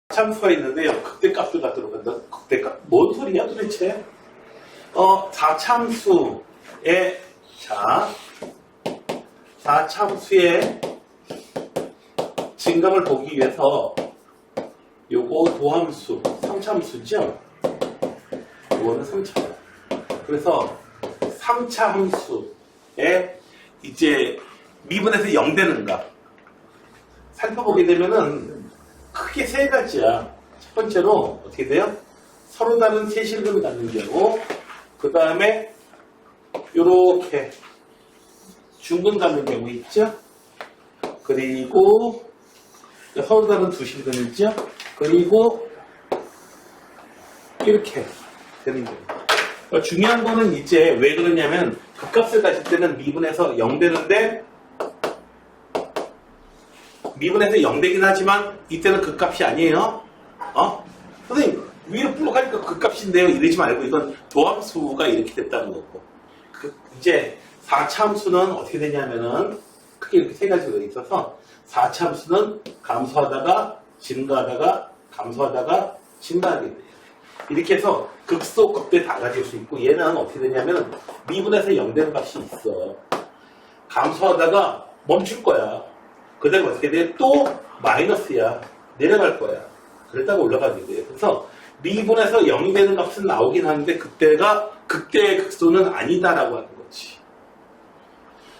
4참수가 있는데요. 극대값을 갖도록 한다. 극대값. 뭔 소리야 도대체? 4참수의, 자, 4참수의 증감을 보기 위해서 요거 도함수, 3참수죠? 요거는 3차. 그래서 3차 함수에 이제 미분에서 0 되는 값 살펴보게 되면은 크게 세 가지야. 첫 번째로 어떻게 돼요? 서로 다른 세실금을 갖는 경우, 그 다음에 요렇게 중근 갖는 경우 있죠? 그리고 서로 다른 두 실금 있죠? 그리고 이렇게 되는 경우. 중요한 거는 이제 왜 그러냐면 그 값을 가질 때는 미분에서 0 되는데, 미분에서 0 되긴 하지만 이때는 그 값이 아니에요. 선생님 위로 불러가니까 그 값인데요 이러지 말고 이건 도함수가 이렇게 됐다는 거고, 이제 4차 함수는 어떻게 되냐면은 크게 이렇게 세 가지가 있어서 4차 함수는 감소하다가 증가하다가 감소하다가 증가하게 돼요. 이렇게 해서 극소 극대 다 가질 수 있고, 얘는 어떻게 되냐면 미분에서 0 되는 값이 있어. 감소하다가 멈출 거야. 그 다음에 어떻게 돼? 또 마이너스야. 내려갈 거야. 그랬다가 올라가게 돼. 그래서 미분에서 0이 되는 값은 나오긴 하는데 그때가 극대의 극소는 아니다라고 하는 거지.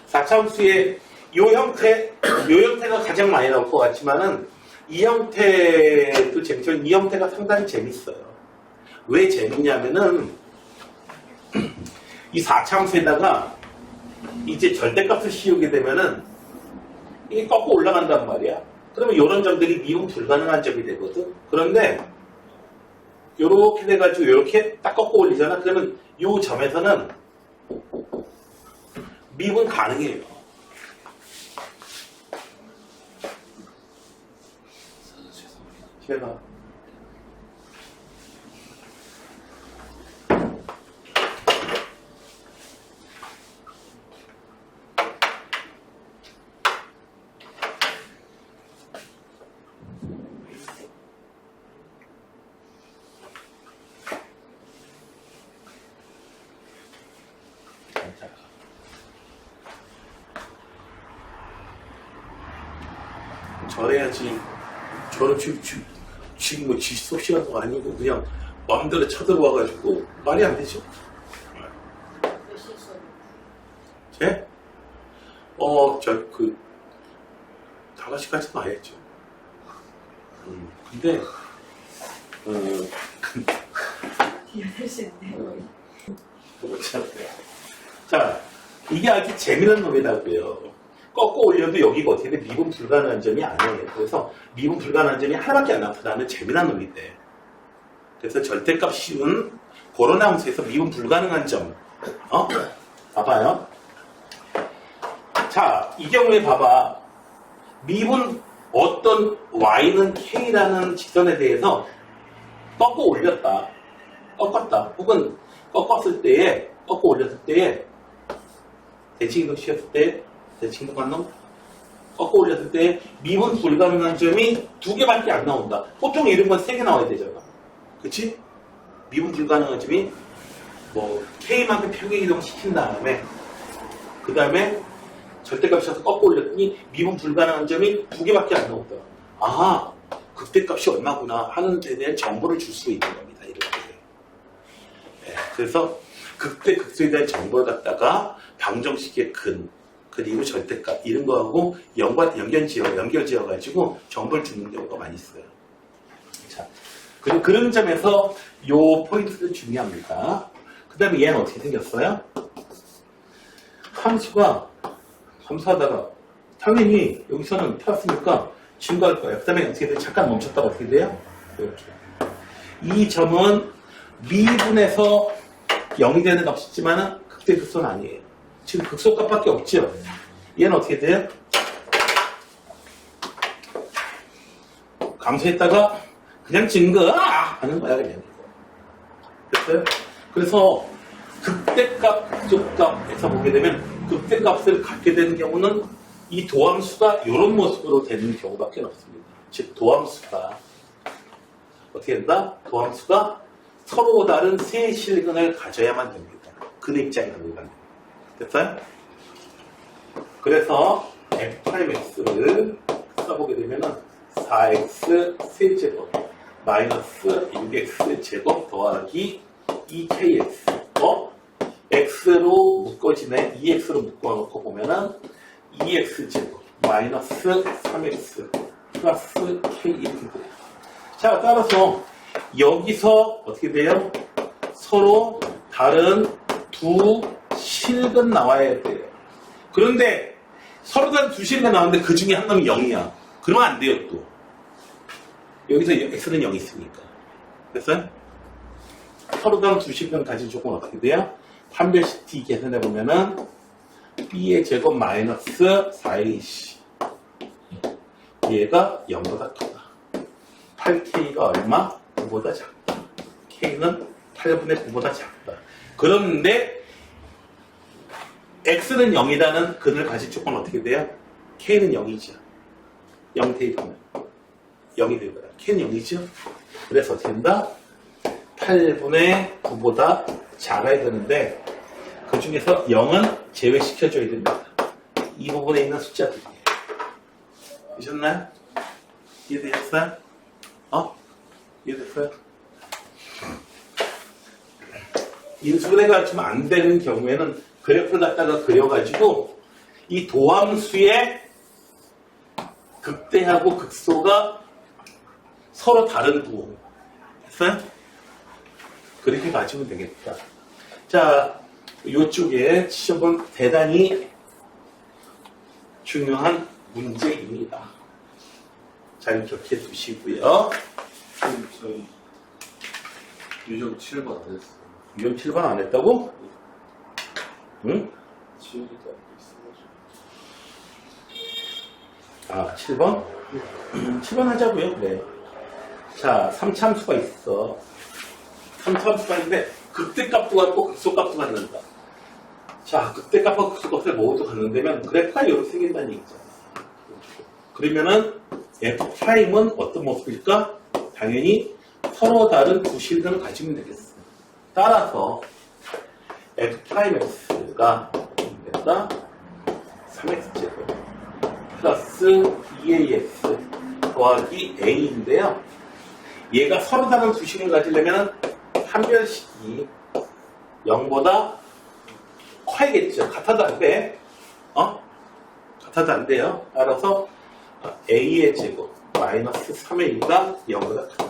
4차 함수의 요 형태가 가장 많이 나올 것 같지만은 이 형태도 재밌지만 이 형태가 상당히 재밌어요. 왜 재밌냐면은 이 4차 함수에다가 이제 절대값을 씌우게 되면은 이게 꺾고 올라간단 말이야. 그러면 이런 점들이 미분 불가능한 점이 되거든. 그런데 요렇게 돼가지고 요렇게 딱 꺾고 올리잖아. 그러면 요 점에서는 미분 가능해요. 제가 저래야지. 저는 지금 뭐 수업 시간도 아니고 그냥 마음대로 쳐들어와가지고 말이 안 되죠. 몇 시에 수업? 제? 5시까지는 안 했죠. 근데 8시인데. 자, 이게 아주 재미난 놈이라고요. 꺾고 올려도 여기가 어떻게 돼? 미분 불가능한 점이 아니에요. 그래서 미분 불가능한 점이 하나밖에 안 나타나면 재미난 놈인데. 그래서 절대값 씌운 그런 함수에서 미분 불가능한 점. 봐봐요. 자, 이 경우에 봐봐. 미분 어떤 y는 k라는 직선에 대해서 꺾고 올렸다. 꺾었다. 혹은 꺾고 올렸을 때에 대칭이동 씌웠을 때 대칭이동 안 나온다. 꺾고 올렸을 때 미분 불가능한 점이 2개밖에 안 나온다. 보통 이런 건 3개 나와야 되잖아. 그치? 미분 불가능한 점이 뭐 k만큼 평행이동 시킨 다음에 그 다음에 절대값이어서 꺾고 올렸더니 미분 불가능한 점이 2개밖에 안 나온다. 아, 극대값이 얼마구나 하는 데 대한 정보를 줄 수 있는 겁니다. 이렇게. 네, 그래서 극대 극소에 대한 정보를 갖다가 방정식의 근 그리고 절대값 이런 거하고 연결지어 가지고 정보를 주는 경우가 많이 있어요. 자, 그런 점에서 요 포인트도 중요합니다. 그 다음에 얘는 어떻게 생겼어요? 함수가 감소하다가 당연히 여기서는 펴왔으니까 증가할 거예요. 그 다음에 어떻게 돼요? 잠깐 멈췄다가 어떻게 돼요? 이렇게. 이 점은 미분에서 0이 되는 값이지만 극대 극소는 아니에요. 지금 극소값밖에 없죠. 얘는 어떻게 돼요? 감소했다가 그냥 증가 하는 거야 그냥. 됐어요? 그래서 극대값, 극소값에서 보게 되면 극대값을 갖게 되는 경우는 이 도함수가 이런 모습으로 되는 경우밖에 없습니다. 즉 도함수가 어떻게 된다? 도함수가 서로 다른 세 실근을 가져야만 됩니다. 그 입장에서 보면 됐어요? 그래서 f'x를 써보게 되면은 4x 세제곱 마이너스 6x 제곱 더하기 2kx x로 묶어지네 2x로 묶어놓고 보면은 2x제곱 마이너스 3x 플러스 k 이렇게 돼요. 자, 따라서 여기서 어떻게 돼요? 서로 다른 두 실근 나와야 돼요. 그런데 서로 다른 두 실근 나왔는데 그 중에 한 놈이 0이야. 그러면 안 돼요, 또. 여기서 x는 0이 있으니까. 됐어요? 서로 다른 두 실근 가진 조건 어떻게 돼요? 판별식 t 계산해 보면은 b의 제곱 마이너스 4ac 얘가 0보다 크다. 8k가 얼마? 9보다 작다. k는 8분의 9보다 작다. 그런데 x는 0이라는 근을 가질 조건 어떻게 돼요? k는 0이죠. 0 대입하면 0이 될 거야. k는 0이죠. 그래서 어떻게 된다? 8분의 9보다 작아야 되는데 그 중에서 0은 제외시켜줘야 됩니다. 이 부분에 있는 숫자들이에요. 되셨나요? 이해되셨어요? 이해됐어요? 인수분해가 좀 안 되는 경우에는 그래프를 갖다가 그려가지고 이 도함수의 극대하고 극소가 서로 다른 부분. 됐어요? 그렇게 가지면 되겠다. 자, 이쪽에 시험은 대단히 중요한 문제입니다. 잘 기억해 두시고요. 저희 유형 7번 안 했어요. 유형 7번 안 했다고? 응? 지우기도 안 있어가지고. 아, 7번? 7번 하자고요. 네. 자, 3참수가 있어. 3참수가 있는데 극대값도 갖고 극소값도 갖는다. 자, 극대값과 극소값을 모두 갖는다면 그래프가 이렇게 생긴다는 얘기잖아. 그러면은 f'은 어떤 모습일까? 당연히 서로 다른 두 실근을 가지면 되겠어. 따라서 f'x가 된다. 3x제곱 플러스 2ax 더하기 a인데요. 얘가 서로 다른 두 실근을 가지려면 판별식이 0보다 커야겠죠. 같아도 안 돼. 같아도 안 돼요. 따라서 a의 제곱 마이너스 3의 2가 0보다 크다.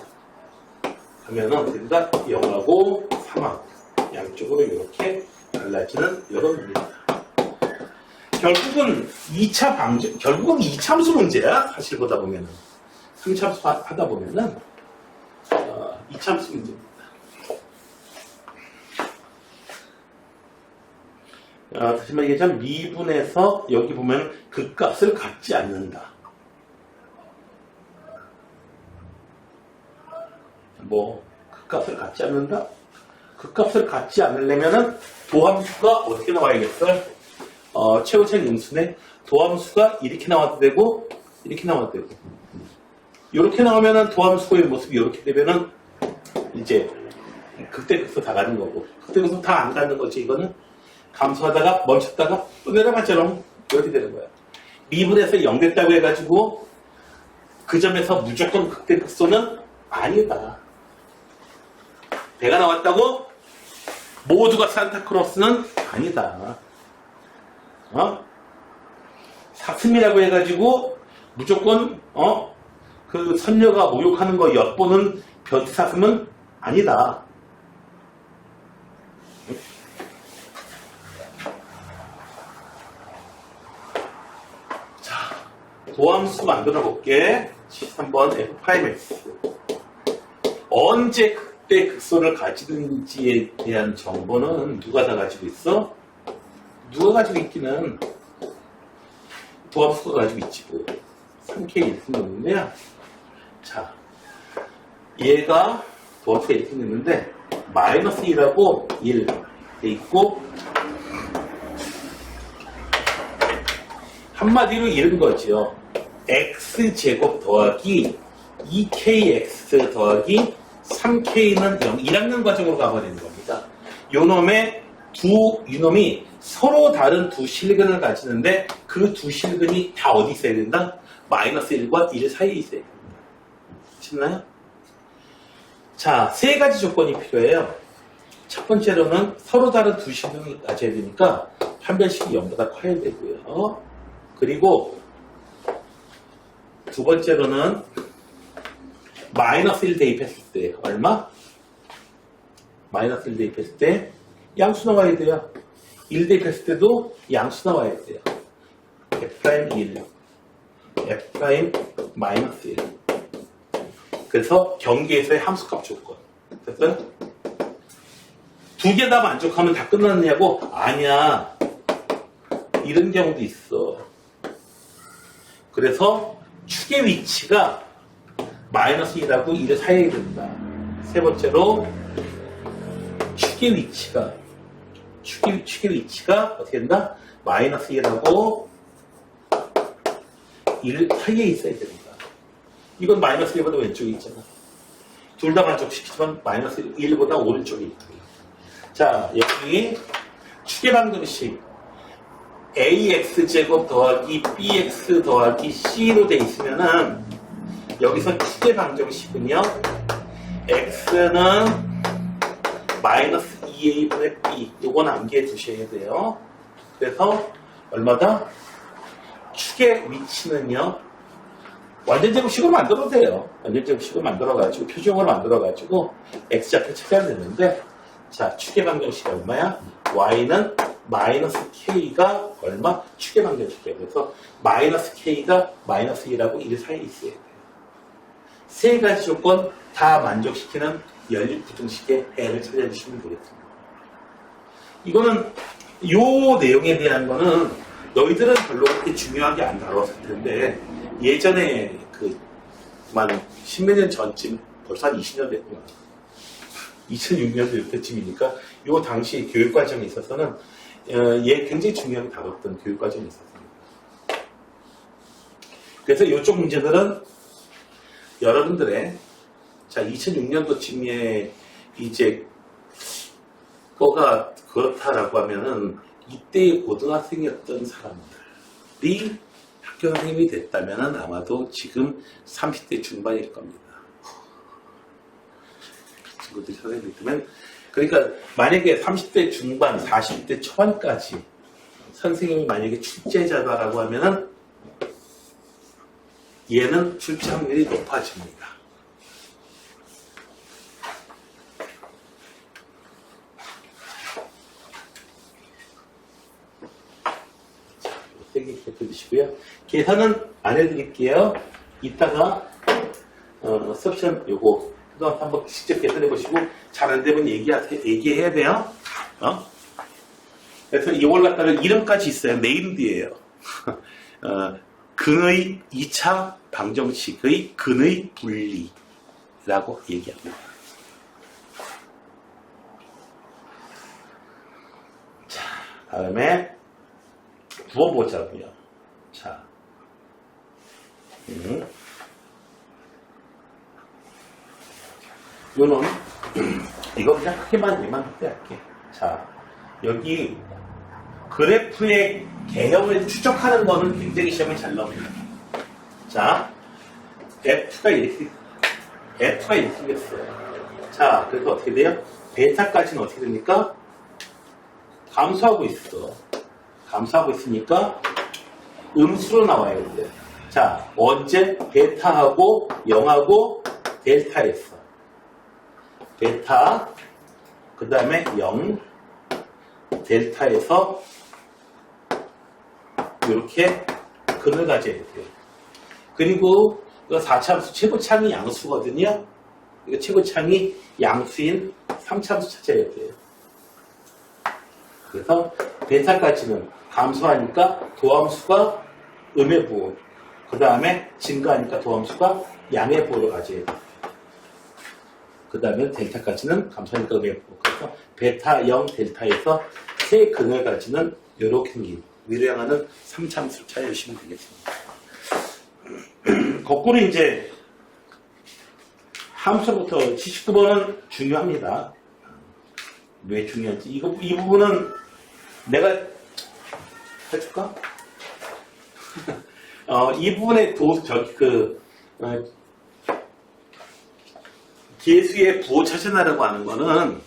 하면은 된다. 0하고 3하고 양쪽으로 이렇게 달라지는 이런 문제입니다. 결국은 2차 방정, 결국은 2참수 문제야. 사실 보다 보면은 3참수 하다 보면은 2참수 문제입니다. 다시 말해 얘기하자면 미분에서 여기 보면 극값을 갖지 않는다. 극값을 갖지 않는다? 극값을 갖지 않으려면은 도함수가 어떻게 나와야겠어요? 최우선 인수네. 도함수가 이렇게 나와도 되고 이렇게 나와도 되고 이렇게 나오면은 도함수의 모습이 이렇게 되면은 이제 극대극소 다 가는 거고 극대극소 다 안 가는 거지. 이거는 감소하다가 멈췄다가 또 내려가처럼 이렇게 되는 거야. 미분에서 0 됐다고 해가지고 그 점에서 무조건 극대극소는 아니다. 배가 나왔다고 모두가 산타크로스는 아니다. 사슴이라고 해가지고 무조건 그 선녀가 목욕하는 거 엿보는 변태사슴은 아니다. 자, 도함수 만들어 볼게. 13번 f'x. 언제 극대 극소를 가지는지에 대한 정보는 누가 다 가지고 있어? 누가 가지고 있기는 도함수가 가지고 있지 뭐. 3K 이렇게 생겼는데요. 자, 얘가 도함수가 이렇게 생겼는데 마이너스 1하고 1 돼 있고 한마디로 이런 거죠. x제곱 더하기 2kx 더하기 3k는 0. 1학년 과정으로 가버리는 겁니다. 이놈이 서로 다른 두 실근을 가지는데 그 두 실근이 다 어디 있어야 된다? 마이너스 1과 1 사이에 있어야 된다. 아시나요? 자, 세 가지 조건이 필요해요. 첫 번째로는 서로 다른 두 실근을 가져야 되니까 판별식이 0보다 커야 되고요. 그리고 두 번째로는 마이너스 1 대입했을 때 얼마? 마이너스 1 대입했을 때 양수 나와야 돼요. 1 대입했을 때도 양수 나와야 돼요. F'1, F' 마이너스 1. 그래서 경계에서의 함수값 조건. 됐어요? 두 개 다 만족하면 다 끝났냐고? 아니야. 이런 경우도 있어. 그래서 축의 위치가 마이너스 1하고 1을 사이에 된다. 세 번째로 축의 위치가 어떻게 된다? 마이너스 1하고 1 사이에 있어야 된다. 이건 마이너스 1보다 왼쪽에 있잖아. 둘 다 만족시키지만 마이너스 1보다 오른쪽에 있다. 자, 여기 축의 방정식 ax제곱 더하기 bx 더하기 c로 돼 있으면은 여기서 축의 방정식은요, x는 마이너스 2a분의 b, 요건 암기해 두셔야 돼요. 그래서 얼마다? 축의 위치는요, 완전제곱식으로 만들어도 돼요. 완전제곱식으로 만들어가지고 표정으로 만들어가지고 x좌표 찾아야 되는데, 자, 축의 방정식이 얼마야? y는 마이너스 k가 얼마? 축의 방정식이에요. 그래서 마이너스 k가 마이너스 1하고 1 사이에 있어야 돼요. 세 가지 조건 다 만족시키는 연립부등식의 해를 찾아주시면 되겠습니다. 이거는 요 내용에 대한 거는 너희들은 별로 그렇게 중요하게 안 다뤘을 텐데 예전에 만 10몇 년 전쯤 벌써 한 20년 됐구나. 2006년도 이때쯤이니까 요 당시 교육과정에 있어서는 얘 굉장히 중요하게 다뤘던 교육과정이 있었습니다. 그래서 이쪽 문제들은 여러분들의 자 2006년도쯤에 이제 거가 그렇다라고 하면은 이때 고등학생이었던 사람들이 학교 선생님이 됐다면은 아마도 지금 30대 중반일 겁니다. 친구들이 선생님이 되면 그러니까 만약에 30대 중반, 40대 초반까지 선생님이 만약에 출제자다라고 하면은 얘는 출제 확률이 높아집니다. 자, 세개 기억해두시고요. 계산은 안 해드릴게요. 이따가 수업시간 요거 한번 직접 계산해보시고 잘 안 되면 얘기해야 돼요. 그래서 이걸 갖다가 이름까지 있어요. 네임드예요. 근의 2차 방정식의 근의 분리라고 얘기합니다. 자, 다음에 부어보자고요. 자, 요는 이거 그냥 크게만 얘만 할게. 자, 여기 그래프의 개형을 추적하는 거는 굉장히 시험에 잘 나옵니다. 자, F가 이렇게 생겼어요. 자, 그래서 어떻게 돼요? 베타까지는 어떻게 됩니까? 감소하고 있어. 감소하고 있으니까 음수로 나와야 돼요. 자, 언제? 베타하고 0하고 델타였어. 베타, 그 다음에 0, 델타에서 이렇게 근을 가져야 돼요. 그리고 4차함수 최고차항이 양수거든요. 이거 최고차항이 양수인 3차함수 찾아야 돼요. 그래서 베타까지는 감소하니까 도함수가 음의 부호, 그 다음에 증가하니까 도함수가 양의 부호를 가져야 돼요. 그 다음에 델타까지는 감소하니까 음의 부호. 그래서 베타 0 델타에서 세 근을 가지는 이렇게 생긴 위로 향하는 3참수를 찾아주시면 되겠습니다. 거꾸로 이제 함수부터 79번은 중요합니다. 왜 중요한지. 이 부분은 내가 해줄까? 이 부분에 계수의 부호 찾아내라고 하는 거는,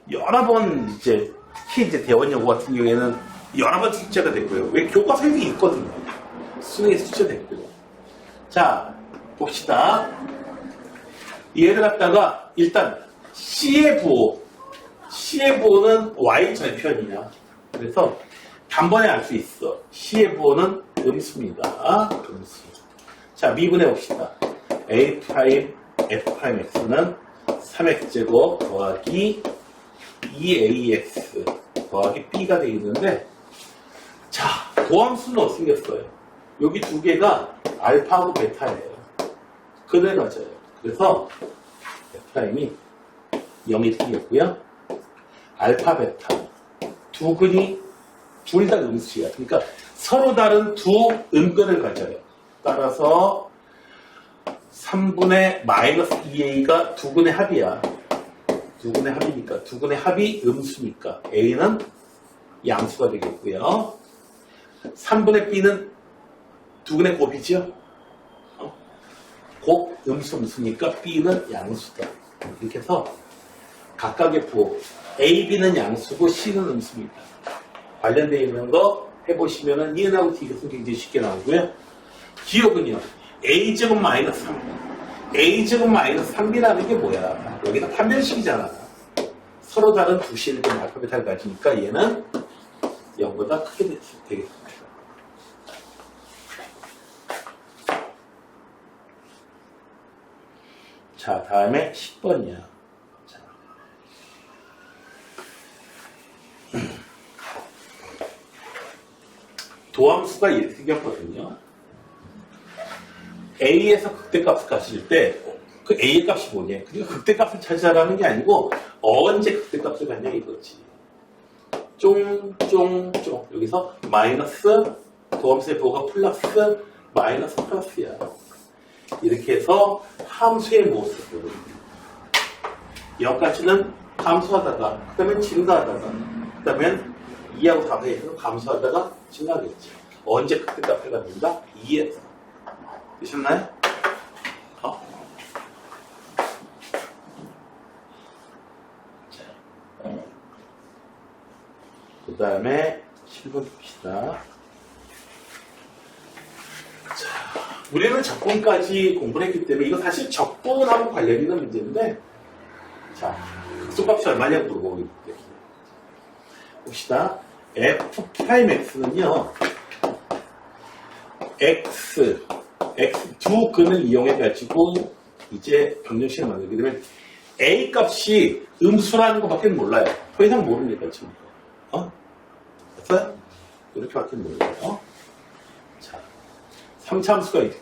여러 번 이제, 특히 이제 대원여고 같은 경우에는 여러 번 숙제가 됐고요. 왜 교과서에 있거든요. 수능에 숙제 됐고요. 자, 봅시다. 얘를 갖다가 일단 C의 부호는 Y전의 표현이냐. 그래서 단번에 알 수 있어. C의 부호는 음수입니다. 음수. 자, 미분해 봅시다. A 프라임 F'X는 3X제곱 더하기 2AX 더하기 B가 되어 있는데, 자, 도함수는 어떻게 생겼어요? 여기 두 개가 알파하고 베타예요. 그대로 맞아요. 그래서 F'이 0이 생겼고요. 알파, 베타 두 근이 둘 다 음수야. 그러니까 서로 다른 두 음근을 가져요. 따라서 3분의 마이너스 2a가 두 근의 합이야. 두 근의 합이니까 두 근의 합이 음수니까 a는 양수가 되겠고요. 3분의 b는 두 근의 곱이죠. 곱 음수니까 b는 양수다. 이렇게 해서 각각의 부호 a, b는 양수고 c는 음수입니다. 관련되어 있는 거 해보시면은 니은하고 디귿은 굉장히 쉽게 나오고요. 기억은요. a제곱 마이너스 3b. a제곱 마이너스 3b라는 게 뭐야? 여기다 판별식이잖아. 서로 다른 두 실근 알파벳을 가지니까 얘는 0보다 크게 되겠습니다. 자, 다음에 10번이야. 자. 도함수가 이렇게 생겼거든요. A에서 극대값을 가질 때, 그 A의 값이 뭐냐? 그러니까 극대값을 찾아라는 게 아니고, 언제 극대값을 갖냐 이거지. 쫑. 여기서 마이너스, 도함수의 부호가 플러스, 마이너스 플러스야. 이렇게 해서 함수의 모습으로. 여기까지는 감소하다가, 그 다음에 증가하다가, 그 다음에 2하고 4에서 감소하다가 증가하겠죠. 언제 극대값을 갖는다? 2에서. 되셨나요? 그 다음에 7번 봅시다. 자, 우리는 적분까지 공부를 했기 때문에 이거 사실 적분하고 관련 있는 문제인데, 자, 극소값이 얼마냐고 물어보고 있기 때문에 봅시다. F'X는요, X 두 근을 이용해가지고 이제 병렬식을 만들게 되면 A 값이 음수라는 것밖에 몰라요. 더 이상 모릅니다, 지금. 됐어요? 이렇게밖에 몰라요. 자, 3차함수가 이렇게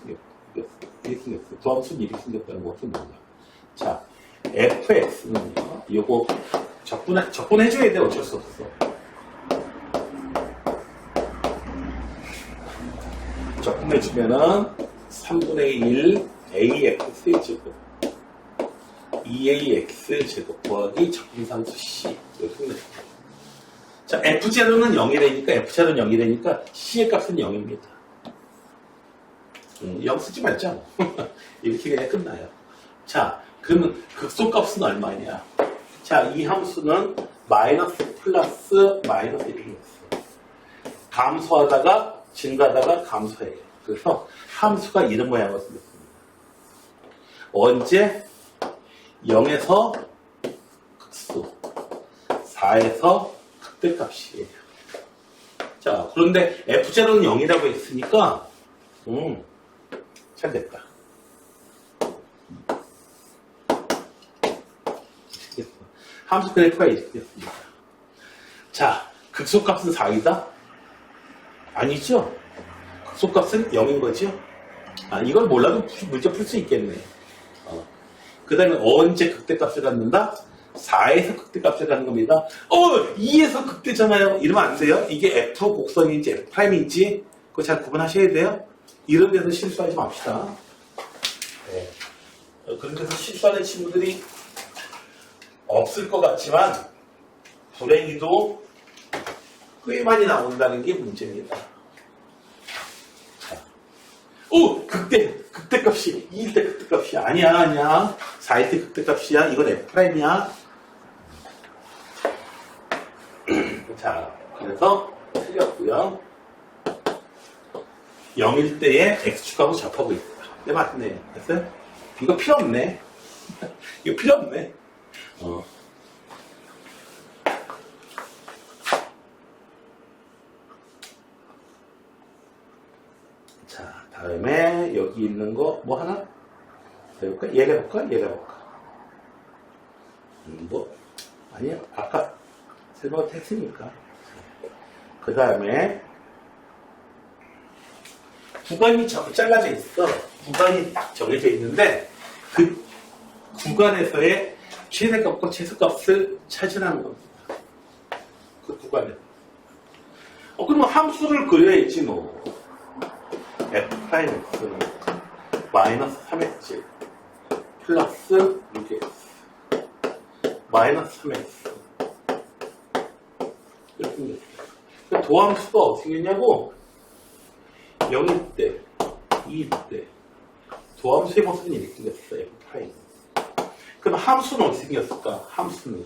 생겼어요. 도함수는 이렇게 생겼다는 것도 몰라요. 자, Fx는요, 요거 적분해줘야 돼, 어쩔 수 없어. 적분해주면은 3분의 1 AX제곱 2AX제곱 더하기 적분상수 C. 이렇게 됩니다. 자, F제로는 0이 되니까, F제로는 0이 되니까 C의 값은 0입니다. 0 쓰지 말자. 이렇게 그냥 끝나요. 자, 그러면 극소값은 얼마냐? 자, 이 함수는 마이너스 플러스 마이너스 1이 있어. 감소하다가 증가하다가 감소해요. 그래서 함수가 이런 모양으로 생겼습니다. 언제? 0에서 극소, 4에서 극대값이에요. 자, 그런데 F제로는 0이라고 했으니까 잘 됐다. 함수 그래프가 이렇게 됐습니다. 자, 극소값은 4이다? 아니죠? 극소값은 0인 거죠? 이걸 몰라도 문제 풀 수 있겠네. 그 다음에 언제 극대값을 갖는다? 4에서 극대값이라는 겁니다. 2에서 극대잖아요. 이러면 안 돼요. 이게 F 곡선인지 F'인지 그거 잘 구분하셔야 돼요. 이런 데서 실수하지 맙시다. 네. 그런 데서 실수하는 친구들이 없을 것 같지만 불행히도 꽤 많이 나온다는 게 문제입니다. 자. 극대값이 2일 때 극대값이 아니야. 4일 때 극대값이야. 이건 F'이야. 자, 그래서 틀렸고요. 0일 때에 X축하고 접하고 있다. 네, 맞네. 됐어요? 이거 필요 없네. 이거 필요 없네. 자, 다음에 여기 있는 거 뭐 하나? 해볼까? 얘가 볼까? 아니야. 아까 설명을 했으니까. 그 다음에 구간이 잘라져 있어. 구간이 딱 정해져 있는데 그 구간에서의 최대값과 최소값을 찾으라는 겁니다. 그 구간에. 그러면 함수를 그려야지 너. F'X는 마이너스 3X 플러스 6X 마이너스 3X 이렇게 생겼어요. 도함수가 어떻게 생겼냐고 0일 때, 2일 때 도함수의 모습은 이렇게 생겼어요. F'X. 그럼 함수는 어떻게 생겼을까? 함수는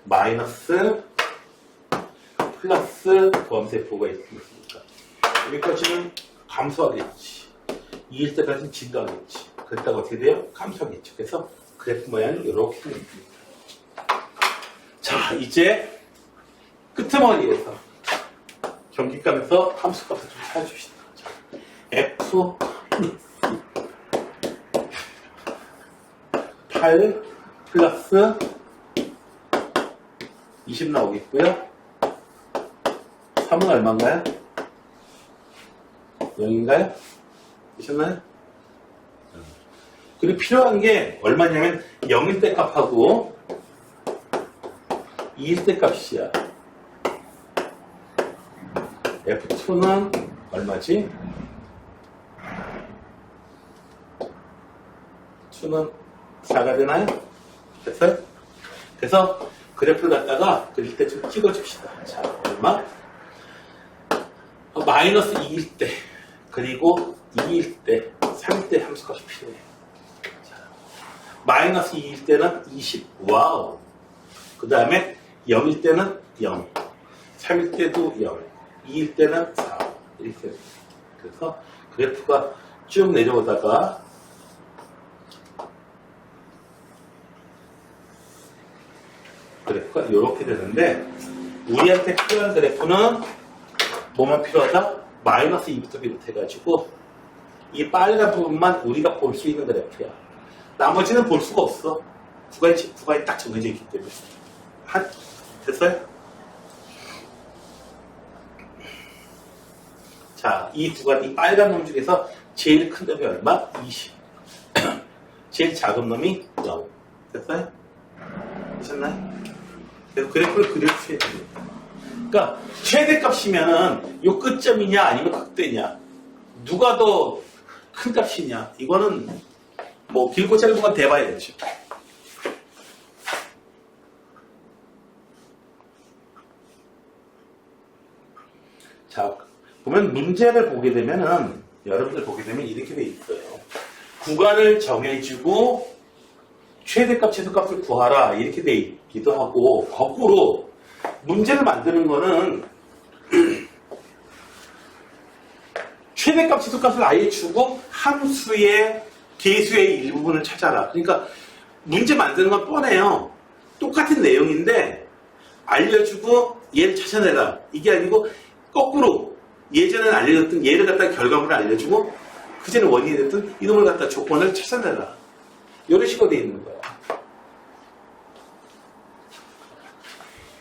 마이너스 플러스 도함수의 F가 있으니까 여기까지는 감소하겠지. 2일 때까지는 증가하겠지. 그랬다가 어떻게 돼요? 감소하겠죠. 그래서 그래프 모양이 이렇게 생깁니다. 자, 이제 끄트머리에서 경기감에서 함수값을 좀 찾아줍시다. 자, F 8 플러스 20 나오겠고요. 3은 얼마인가요? 0인가요? 보셨나요? 그리고 필요한 게 얼마냐면 0일 때 값하고 2일 때 값이야. F2는 얼마지? 2는 4가 되나요? 됐어요? 그래서 그래프를 갖다가 그릴 때 좀 찍어줍시다. 자, 얼마? 마이너스 2일 때, 그리고 2일 때, 3일 때 함수값이 필요해. 자, 마이너스 2일 때는 20. 와우. 그 다음에 0일 때는 0. 3일 때도 0. 2일 때는 4. 이렇게 됩니다. 그래서 그래프가 쭉 내려오다가 그래프가 이렇게 되는데 우리한테 필요한 그래프는 뭐만 필요하다? 마이너스 2부터 비롯해가지고 이 빨간 부분만 우리가 볼 수 있는 그래프야. 나머지는 볼 수가 없어. 구간이 딱 정해져 있기 때문에. 됐어요? 자, 이 구간, 이 빨간 놈 중에서 제일 큰 놈이 얼마? 20. 제일 작은 놈이 0. 됐어요? 되셨나요? 그래서 그래프를 그려주셔야 됩니다. 그러니까 최대값이면은 요 끝점이냐 아니면 극대냐 누가 더 큰 값이냐 이거는 뭐 길고 짧은 건 대봐야겠죠. 자, 보면 문제를 보게 되면은 여러분들 보게 되면 이렇게 돼 있어요. 구간을 정해주고 최대값, 최소값을 구하라 이렇게 돼 있기도 하고 거꾸로 문제를 만드는 거는 최대값, 최소값을 아예 주고 함수의 계수의 일부분을 찾아라. 그러니까 문제 만드는 건 뻔해요. 똑같은 내용인데 알려주고 얘를 찾아내라. 이게 아니고 거꾸로 예전에는 알려줬던 얘를 갖다 결과물을 알려주고 그전에 원인이 됐던 이놈을 갖다 조건을 찾아내라. 이런 식으로 되어 있는 거예요.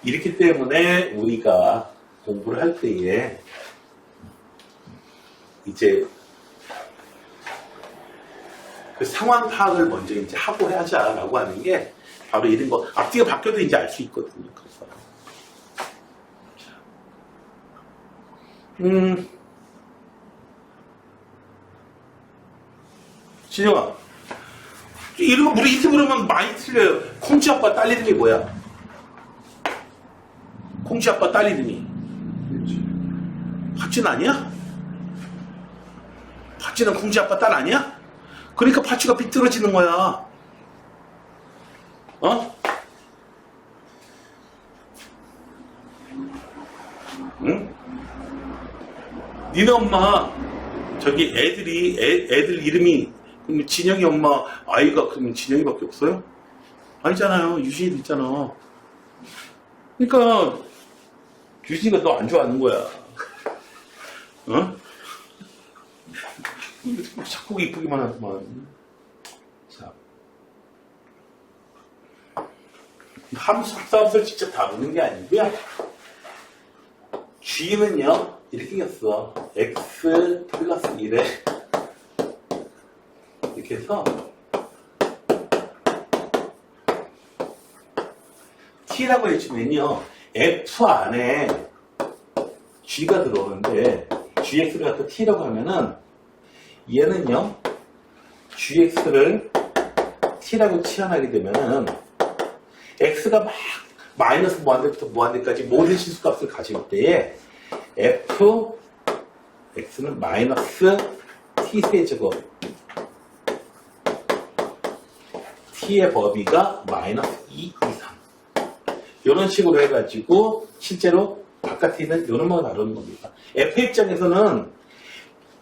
이렇기 때문에 우리가 공부를 할 때에 이제 그 상황 파악을 먼저 이제 하고 하자라고 하는 게 바로 이런 거. 앞뒤가 바뀌어도 이제 알 수 있거든요. 그래서. 진영아, 이런 거 우리 이렇게 물으면 많이 틀려요. 콩쥐 아빠 딸 이름이 뭐야? 콩쥐 아빠 딸 이름이 파쥐는 아니야? 파쥐는 콩쥐 아빠 딸 아니야? 그러니까 파쥐가 삐뚤어지는 거야. 어? 응? 니네 엄마 저기 애들 이름이 그럼 진영이 엄마 아이가 그러면 진영이밖에 없어요? 아니잖아요. 유진이도 있잖아. 그러니까 유진이가 너 안 좋아하는 거야. 어? 자꾸 이쁘기만 하구만. 자, 함수를 직접 다루는 게 아니고요. G는요 이렇게 생겼어. X 플러스 1에 이렇게 해서 T라고 해주면요 F 안에 G가 들어오는데 GX를 갖다 T라고 하면은 얘는요 GX를 T라고 치환하게 되면은 X가 막 마이너스 무한대부터 무한대까지 모든 실수값을 가질 때에 F X는 마이너스 T세제곱 T의 범위가 마이너스 2 이상 이런 식으로 해가지고 실제로 바깥에 있는 이런 거 다루는 겁니다. F 입장에서는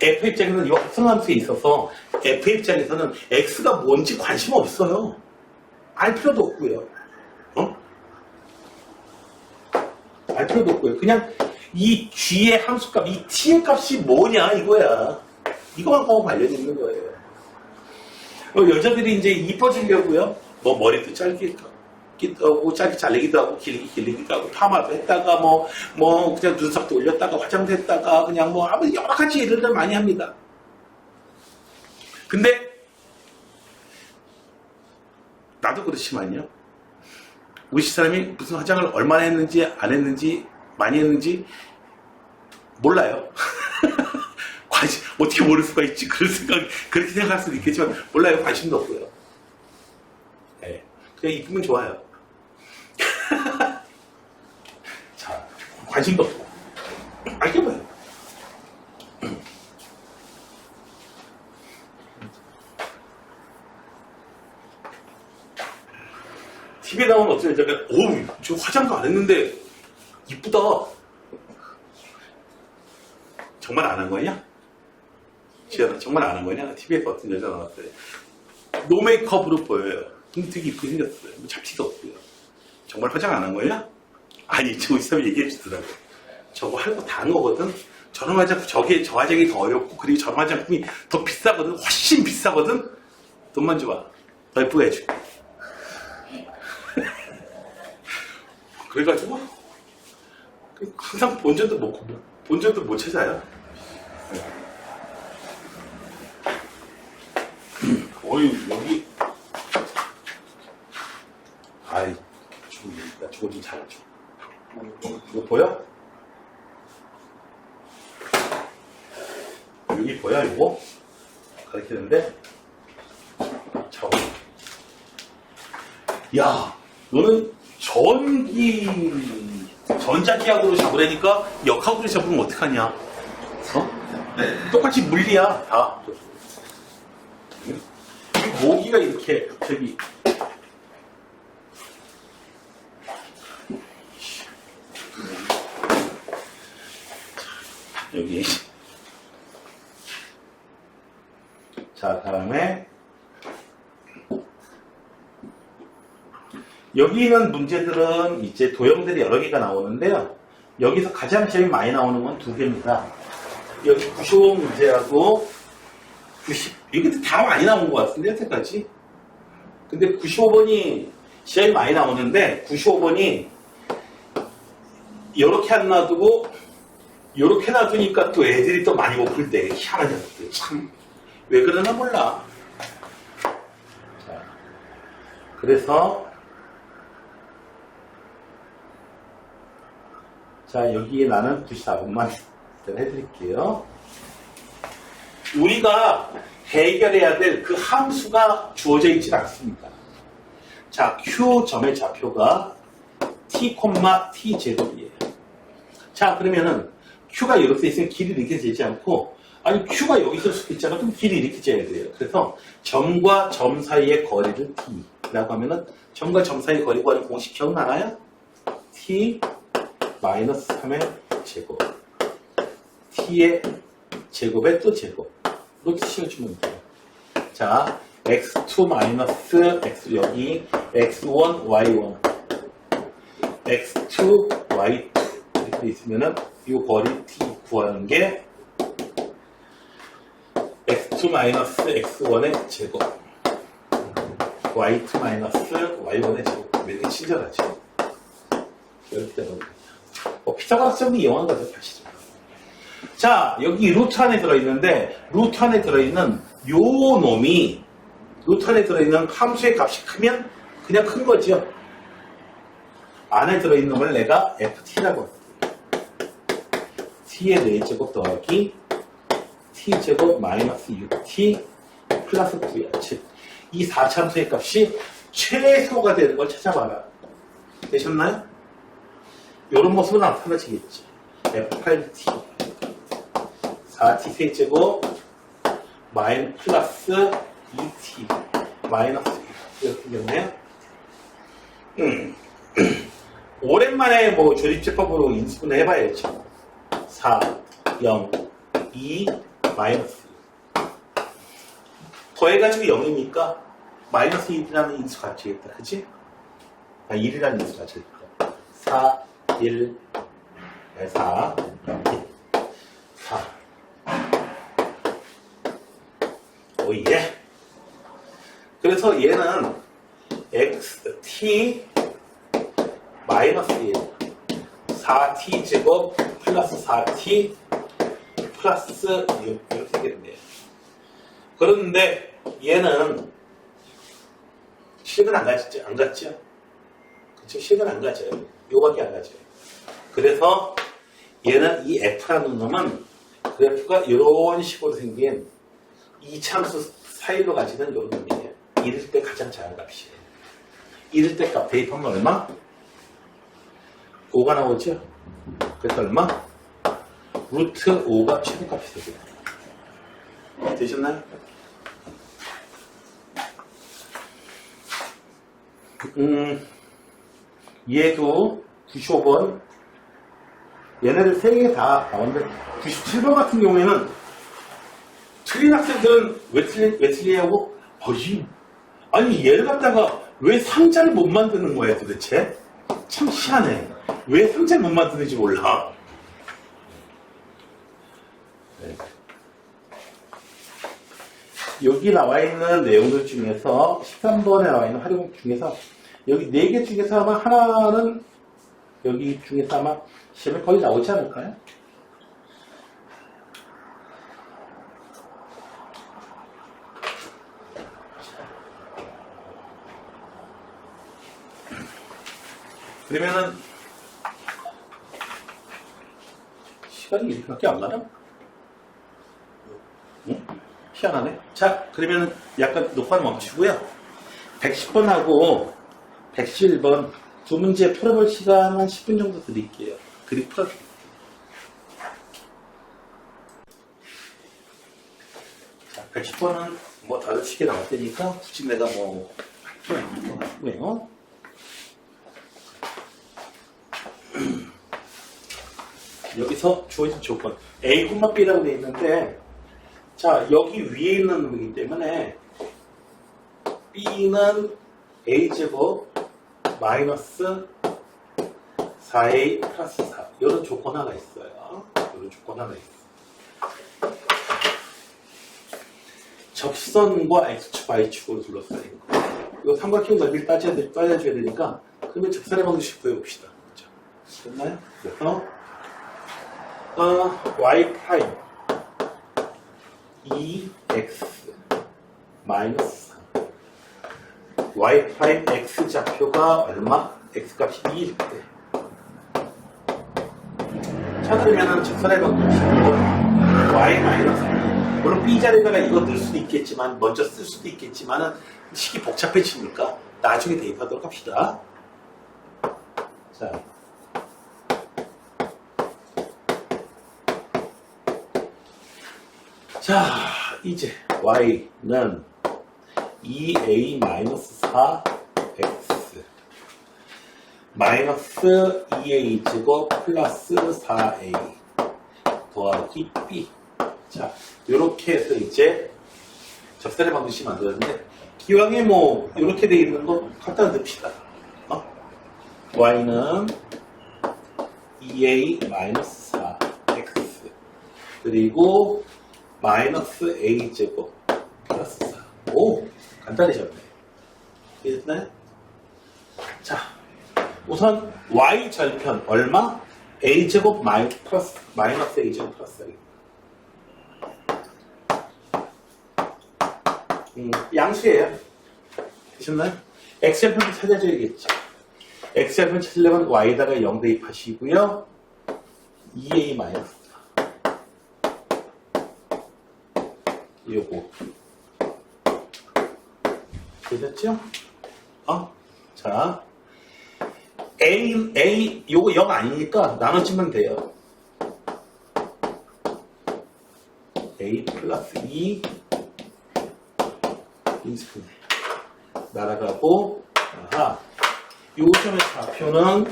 이 합성함수에 있어서 F 입장에서는 X가 뭔지 관심 없어요. 알 필요도 없고요. 알 필요도 없고요. 그냥 이 G의 함수값, 이 T의 값이 뭐냐 이거야. 이거만 하고 관련이 있는 거예요. 여자들이 이제 이뻐지려고요. 뭐 머리도 짧기도 하고 짧게 자르기도 하고 길리기도 하고 파마도 했다가 뭐 그냥 눈썹도 올렸다가 화장도 했다가 그냥 뭐 아무 여러 가지 일을 많이 합니다. 근데 나도 그렇지만요. 우리 집사람이 무슨 화장을 얼마나 했는지 안 했는지 많이 했는지 몰라요. 어떻게 모를 수가 있지? 그렇게 생각할 수도 있겠지만 몰라요. 관심도 없고요. 네. 그냥 이쁘면 좋아요. 자, 관심도 없고 알겠어요. TV에 나오는 어떤 여자가 어우 저 화장도 안 했는데 이쁘다. 정말 안 한 거냐? 지연아 정말 안 한 거냐? TV에서 어떤 여자 나왔어요. 노 메이크업으로 보여요. 근데 되게 이쁘게 생겼어요. 뭐 잡티도 없고요. 정말 화장 안 한 거냐? 아니 저 사람이 얘기해 주더라고요. 저거 할 거 다 한 거거든. 저런 화장품 저 화장이 더 어렵고 그리고 저런 화장품이 더 비싸거든. 훨씬 비싸거든. 돈만 줘봐. 더 예쁘게 해줄게. 그래가지고 항상 본전도 못 찾아요. 어이 여기 아이 나 저거 좀 잘해줘. 이거 보여? 여기 보여 이거? 가르치는데 저 야 너는 전자기하고로 잡으라니까 역하고로 잡으면 어떡하냐? 어? 네. 똑같이 물리야 다. 모기가 이렇게 갑자기 여기 자 다음에 여기 있는 문제들은 이제 도형들이 여러 개가 나오는데요. 여기서 가장 제일 많이 나오는 건 두 개입니다. 여기 95 문제하고 90, 이게 다 많이 나온 것 같은데, 여태까지. 근데 95번이 제일 많이 나오는데, 95번이 이렇게 안 놔두고, 이렇게 놔두니까 또 애들이 또 많이 못 풀 때, 희한한 녀석들. 참, 왜 그러나 몰라. 그래서 자, 여기에 나는 94번만 해드릴게요. 우리가 해결해야 될 그 함수가 주어져 있지 않습니다. 자, Q점의 좌표가 T, T 제곱이에요. 자, 그러면은 Q가 이렇게 있으면 길이 이렇게 되지 않고, 아니, Q가 여기 있을 수도 있잖아. 그럼 길이 이렇게 재야 돼요. 그래서 점과 점 사이의 거리를 T라고 하면은 점과 점 사이의 거리 구하는 공식 기억나나요? T 마이너스 3의 제곱. T의 제곱에 또 제곱. 이렇게 씌워주면 돼요. 자, x2 마이너스 x 여기 x1 y1 x2 y2 이렇게 있으면은 이 거리 t 구하는 게 x2 마이너스 x1의 제곱 y2 마이너스 y1의 제곱 이렇게 친절하죠. 이렇게 되는 겁니다. 피타고라스 정리 이용한 거죠, 사실은. 자, 여기 루트 안에 들어있는데, 루트 안에 들어있는 요 놈이, 루트 안에 들어있는 함수의 값이 크면 그냥 큰 거죠. 안에 들어있는 걸 내가 ft라고 할게요. t의 4제곱 더하기 t제곱 마이너스 6t 플러스 9야. 즉, 이 4참수의 값이 최소가 되는 걸 찾아봐라. 되셨나요? 이런 모습으로 나타나지겠죠. f8t 4t 세제곱 마이너스 플러스 2t 마이너스 2 이렇게 되네요. 오랜만에 뭐 조립제법으로 인수분 해봐야죠. 4, 0, 2, 마이너스 2 더해가지고 0이니까 마이너스 1이라는 인수 가지겠다. 그치? 1이라는 인수 가지겠다. 4, 1, 4, 4 오예. 그래서 얘는 xt 마이너스 1 4t 제곱 플러스 4t 플러스 6 이렇게 되겠네요. 그런데 얘는 식은 안 가지죠? 안 갔죠? 그쵸? 식은 안 가져요. 요밖에 안 가져요. 그래서 얘는 이 f라는 놈은 그래프가 이런 식으로 생긴 이 참수 사이로 가지는 이런 놈이에요. 이럴 때 가장 작은 값이에요. 이럴 때 값 대입하면 얼마? 5가 나오죠? 그래서 얼마? 루트 5가 최고값이 되죠. 되셨나요? 얘도 95번 얘네들 3개 다 나오는데 97번 같은 경우에는 틀린 학생들은 왜 틀리냐고? 아니 얘를 갖다가 왜 상자를 못 만드는 거야 도대체? 참 희한해. 왜 상자를 못 만드는지 몰라. 네. 여기 나와 있는 내용들 중에서 13번에 나와 있는 활용 중에서 여기 4개 중에서 아마 하나는 여기 중에서 아마 시험에 거의 나오지 않을까요? 그러면은 시간이 이렇게밖에 안 가나? 응? 희한하네. 자, 그러면은 약간 녹화는 멈추고요. 110번하고 111번 두 문제 풀어볼 시간 한 10분 정도 드릴게요. 그리 풀어줄게요. 자, 110번은 뭐 다른 시계 나올 테니까 굳이 내가 뭐 할 필요 없는 것 같고요. 여기서 주어진 조건 A, B라고 되어 있는데 자 여기 위에 있는 놈이기 때문에 B는 A제곱 마이너스 4A 플러스 4 이런 조건 하나 있어요. 이런 조건 하나 있어요. 접선과 X축, Y축으로 둘러싸인 거. 이거 삼각형 넓이를 따져줘야 되니까 그러면 접선의 방정식 구해봅시다. 그렇죠? 됐나요? 그래서 y 프라임 2x 마이너스 3 y 프라임 x 좌표가 얼마? x 값이 2일 때. 자, 그러면은 직선의 방정식으로 y 마이너스 물론 b 자리에다가 이거 넣을 수도 있겠지만 먼저 쓸 수도 있겠지만은 식이 복잡해지니까 나중에 대입하도록 합시다. 자, 이제 y는 2a-4x 마이너스 2a제곱 플러스 4a 더하기 b. 자, 요렇게 해서 이제 적선의 방정식 만들었는데 기왕에 뭐 요렇게 돼 있는 거 갖다 넣읍시다. y는 2a-4x 그리고 마이너스 a제곱 플러스 4. 오, 간단해졌네. 이해됐나요? 자, 우선 y 절편 얼마? a제곱 마이너스 a제곱 플러스 4. 양수예요. 되셨나요? x절편도 찾아줘야겠죠. x절편 찾으려면 y에다가 0 대입하시고요. 2a 마이너스 요거 되셨죠? 자, a 요거 0 아니니까 나눠주면 돼요. a 플러스 2 인수분해 날아가고 요점의 좌표는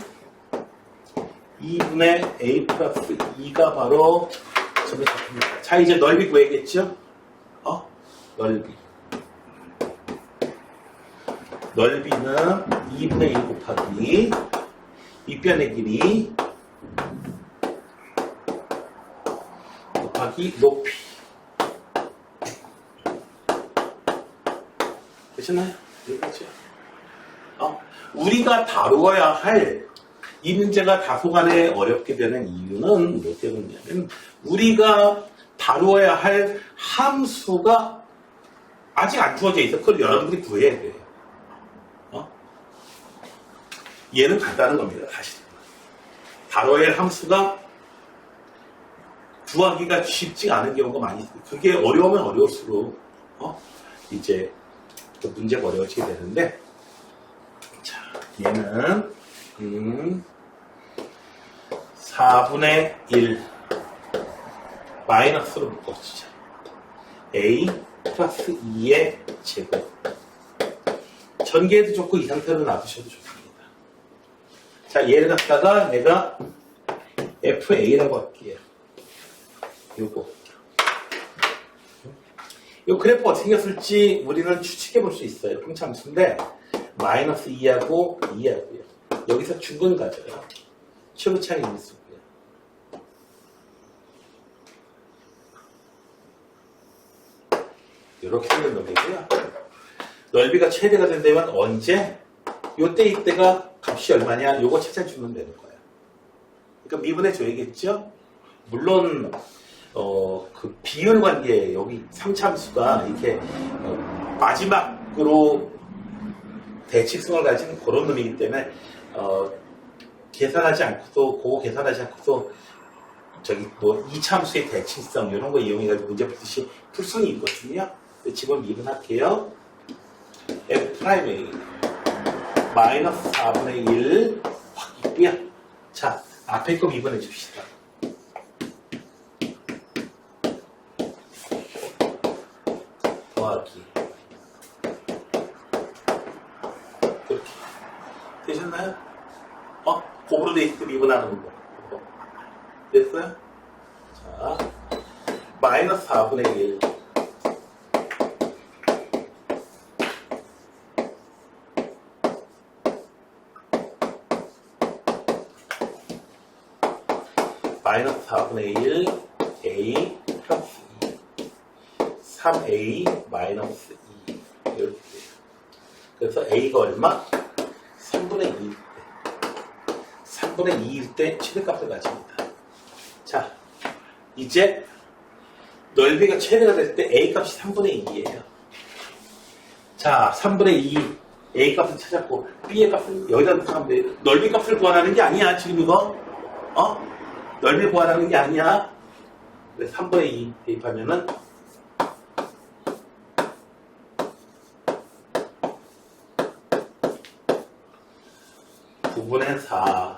2분의 a 플러스 2가 바로 점의 좌표입니다. 자, 이제 넓이 구해야겠죠? 넓이는 2분의 1 곱하기 밑변의 길이 곱하기 높이. 되셨나요? 여기까지. 우리가 다루어야 할 이 문제가 다소간에 어렵게 되는 이유는 뭐 때문이냐면 우리가 다루어야 할 함수가 아직 안 주어져 있어. 그걸 여러분들이 구해야 돼요. 얘는 간단한 겁니다. 사실 다뤄야 할 함수가 구하기가 쉽지가 않은 경우가 많이 있어요. 그게 어려우면 어려울수록 이제 또 문제가 어려워지게 되는데, 자, 얘는 4분의 1 마이너스로 묶어주자. a 플러스 2의 제곱. 전개해도 좋고 이 상태로 놔두셔도 좋습니다. 자, 얘를 갖다가 내가 FA라고 할게요. 요거. 요 그래프가 어떻게 생겼을지 우리는 추측해 볼 수 있어요. 평참수인데, 마이너스 2하고 2하고요. 여기서 중근 가져요. 최고차이 인수고요. 이렇게 생긴 놈이고요. 넓이가 최대가 된다면 언제? 요때 이때가 값이 얼마냐? 요거 찾아주면 되는 거예요. 그러니까 미분해 줘야겠죠? 물론 그 비율 관계 여기 3참수가 이렇게 마지막으로 대칭성을 가진 그런 놈이기 때문에 계산하지 않고도 그거 계산하지 않고도 저기 뭐 2참수의 대칭성 이런 거 이용해가지고 문제 풀듯이 풀 수는 있거든요. 집어 미분할게요. F'A 마이너스 4분의 1 확 있고요. 자, 앞에 거 미분해 줍시다. 더하기. 그렇게. 되셨나요? 곱으로 돼 있을 때 미분하는 거. 됐어요? 자, 마이너스 4분의 1. 마이너스 4분의 1 a 플러스 2 3a 마이너스 2 이렇게 돼요. 그래서 a가 얼마? 3분의 2일 때 3분의 2일 때 최대값을 가집니다. 자, 이제 넓이가 최대가 될 때 a 값이 3분의 2예요. 자, 3분의 2 A 값을 찾았고 B의 값을 여기다 넣으면 돼. 넓이 값을 구하라는 게 아니야 지금 이거. 넓이 구하라는 게 아니야. 그래서 3분의 2 대입하면은 9분의 4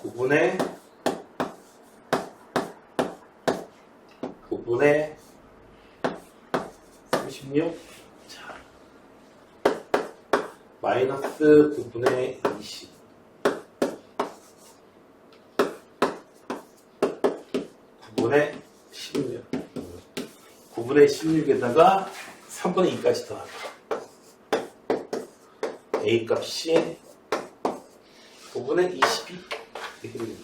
9분의 36 자, 마이너스 9분의 20 9분의 16 9분의 16에다가 3분의 2까지 더하고 A 값이 5분의 22 이렇게 되겠네.